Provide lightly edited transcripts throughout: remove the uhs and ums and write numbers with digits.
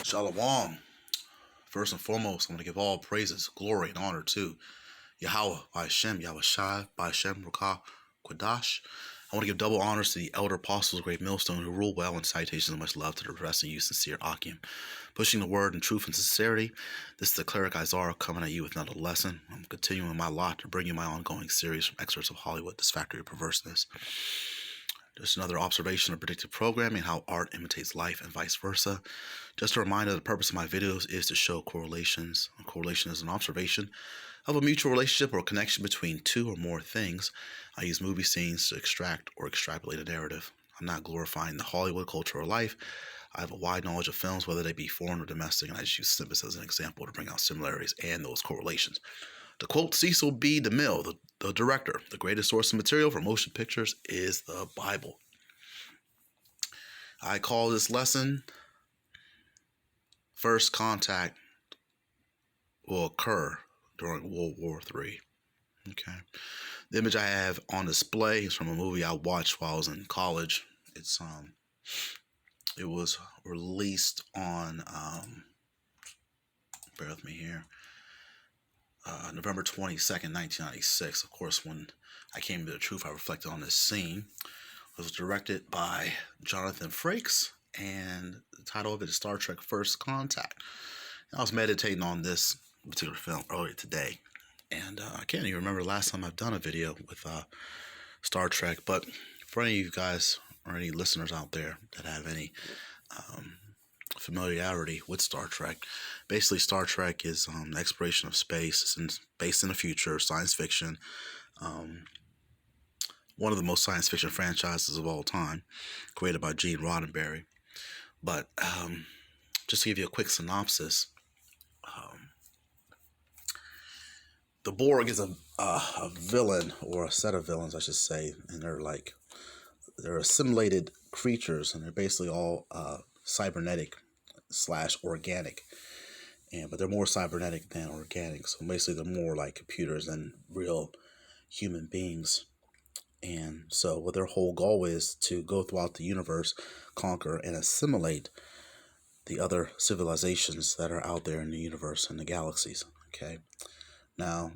Shalom. First and foremost, I'm going to give all praises, glory, and honor to Yahweh, by Hashem, Yahweh Shai, by Hashem, Rakah, Quadash. I want to give double honors to the elder apostles of Great Millstone who rule well, and citations of much love to the rest of you, sincere Akim. Pushing the word in truth and sincerity, this is the cleric Izara coming at you with another lesson. I'm continuing my lot to bring you my ongoing series from Excerpts of Hollywood, This Factory of Perverseness. Just another observation of predictive programming, how art imitates life and vice versa. Just a reminder, the purpose of my videos is to show correlations. A correlation is an observation of a mutual relationship or connection between two or more things. I use movie scenes to extract or extrapolate a narrative. I'm not glorifying the Hollywood culture or life. I have a wide knowledge of films, whether they be foreign or domestic, and I just use snippets as an example to bring out similarities and those correlations. To quote Cecil B. DeMille, the director, the greatest source of material for motion pictures is the Bible. I call this lesson, First Contact will occur during World War III. Okay. The image I have on display is from a movie I watched while I was in college. It was released on, bear with me here, November 22nd, 1996. Of course, when I came to the truth, I reflected on this scene. It was directed by Jonathan Frakes, and the title of it is Star Trek First Contact. And I was meditating on this particular film earlier today, and I can't even remember the last time I've done a video with Star Trek, but for any of you guys or any listeners out there that have any familiarity with Star Trek, basically Star Trek is the exploration of space. It's based in the future, science fiction, one of the most science fiction franchises of all time, created by Gene Roddenberry. But just to give you a quick synopsis, the Borg is a villain, or a set of villains, I should say, and they're assimilated creatures, and they're basically all cybernetic / organic, but they're more cybernetic than organic. So basically, they're more like computers than real human beings. And so, what their whole goal is to go throughout the universe, conquer and assimilate the other civilizations that are out there in the universe and the galaxies. Okay. Now,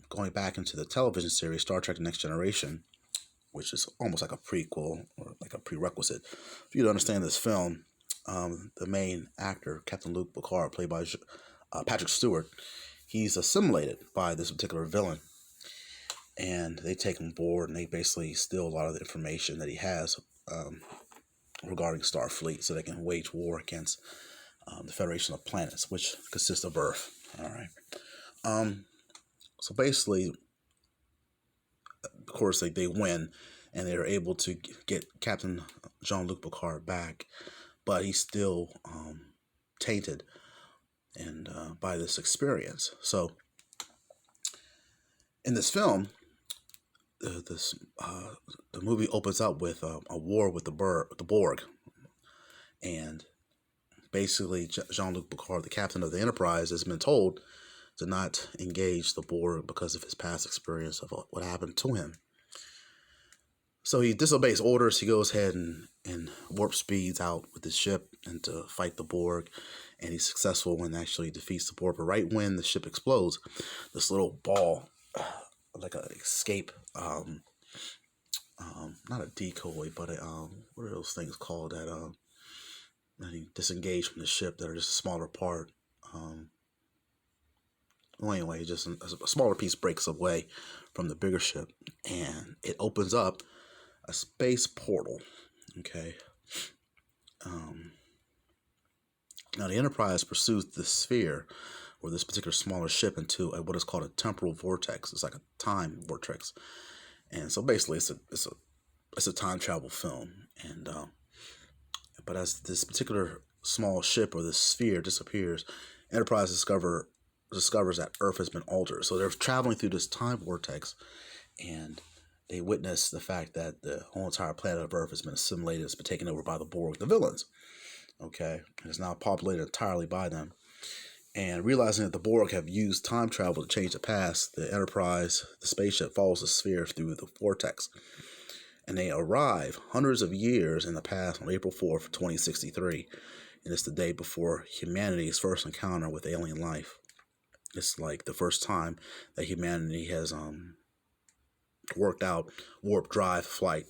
going back into the television series Star Trek: The Next Generation, which is almost like a prequel or like a prerequisite for you to understand this film. The main actor, Captain Luke Picard, played by Patrick Stewart, he's assimilated by this particular villain. And they take him aboard, and they basically steal a lot of the information that he has regarding Starfleet, so they can wage war against the Federation of Planets, which consists of Earth. All right. So basically, of course, they win, and they're able to get Captain Jean-Luc Picard back, but he's still tainted and by this experience. So in this film, the movie opens up with a war with the Borg, and basically Jean-Luc Picard, the captain of the Enterprise, has been told to not engage the Borg because of his past experience of what happened to him. So he disobeys orders. He goes ahead and warp speeds out with his ship and to fight the Borg, and he's successful when actually defeats the Borg. But right when the ship explodes, this little ball, like an escape, not a decoy, but what are those things called that he disengaged from the ship that are just a smaller part. Well, anyway, just a smaller piece breaks away from the bigger ship, and it opens up a space portal. Okay. Now the Enterprise pursues the sphere, or this particular smaller ship, into what is called a temporal vortex. It's like a time vortex, and so basically, it's a time travel film. And but as this particular small ship or this sphere disappears, Enterprise discovers that Earth has been altered. So they're traveling through this time vortex, and they witness the fact that the whole entire planet of Earth has been assimilated, it's been taken over by the Borg, the villains. Okay, and it's now populated entirely by them. And realizing that the Borg have used time travel to change the past, the Enterprise, the spaceship, follows the sphere through the vortex. And they arrive hundreds of years in the past on April 4th, 2063, and it's the day before humanity's first encounter with alien life. It's like the first time that humanity has worked out warp drive flight.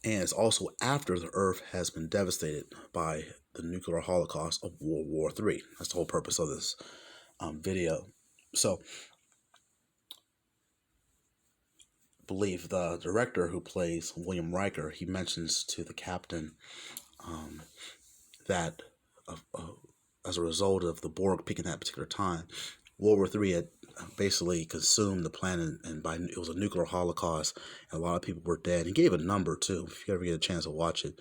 And it's also after the Earth has been devastated by the nuclear holocaust of World War III. That's the whole purpose of this video. So, I believe the director who plays William Riker, he mentions to the captain that as a result of the Borg peaking that particular time, World War III had basically consumed the planet, and it was a nuclear holocaust, and a lot of people were dead. He gave a number too. If you ever get a chance to watch it,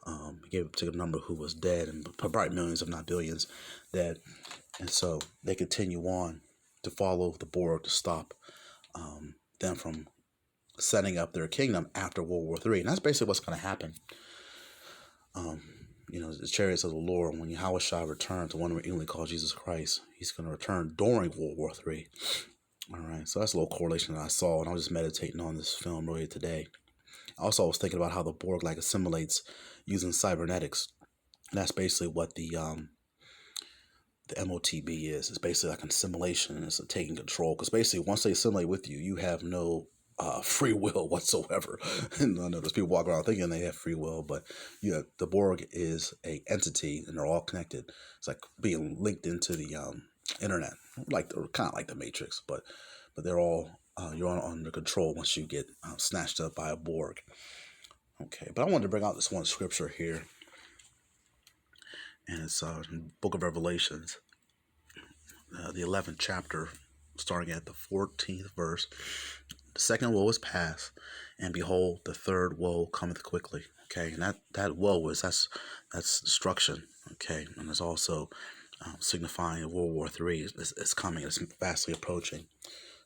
he gave a particular number who was dead, and probably millions, if not billions, dead. And so they continue on to follow the Borg to stop them from setting up their kingdom after World War III. And that's basically what's going to happen. The chariots of the Lord, when Yahushua returns to one we England called Jesus Christ, he's going to return during World War III. All right, so that's a little correlation that I saw, and I was just meditating on this film earlier today. Also, I was thinking about how the Borg assimilates using cybernetics. And that's basically what the MOTB is. It's basically like an assimilation. It's a taking control, because basically once they assimilate with you, you have no free will whatsoever. And I know there's people walking around thinking they have free will, but the Borg is a entity, and they're all connected. It's like being linked into the internet, kind of like the Matrix, but they're all you're under control once you get snatched up by a Borg. Okay, but I wanted to bring out this one scripture here, and it's Book of Revelations, the 11th chapter, starting at the 14th verse. The second woe is past, and behold, the third woe cometh quickly. Okay, and that woe that's destruction. Okay, and it's also signifying World War III is coming. It's fastly approaching.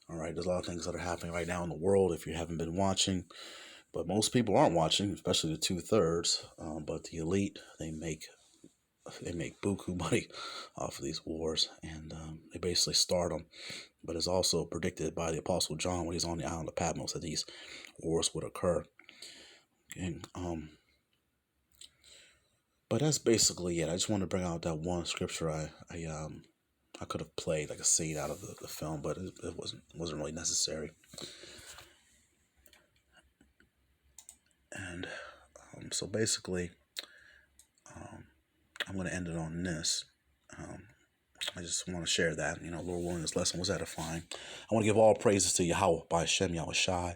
All right, there's a lot of things that are happening right now in the world if you haven't been watching, but most people aren't watching, especially the 2/3. But the elite, they make buku money off of these wars, and they basically start them. But it's also predicted by the Apostle John when he's on the island of Patmos that these wars would occur. Okay, but that's basically it. I just want to bring out that one scripture. I could have played like a scene out of the film, but it wasn't really necessary. And so basically, I'm going to end it on this. I just want to share that. Lord willing, this lesson was edifying. I want to give all praises to Yahweh by Hashem Yahushai,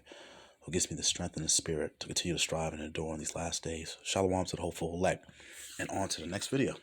who gives me the strength and the spirit to continue to strive and endure in these last days. Shalom to the hopeful elect, and on to the next video.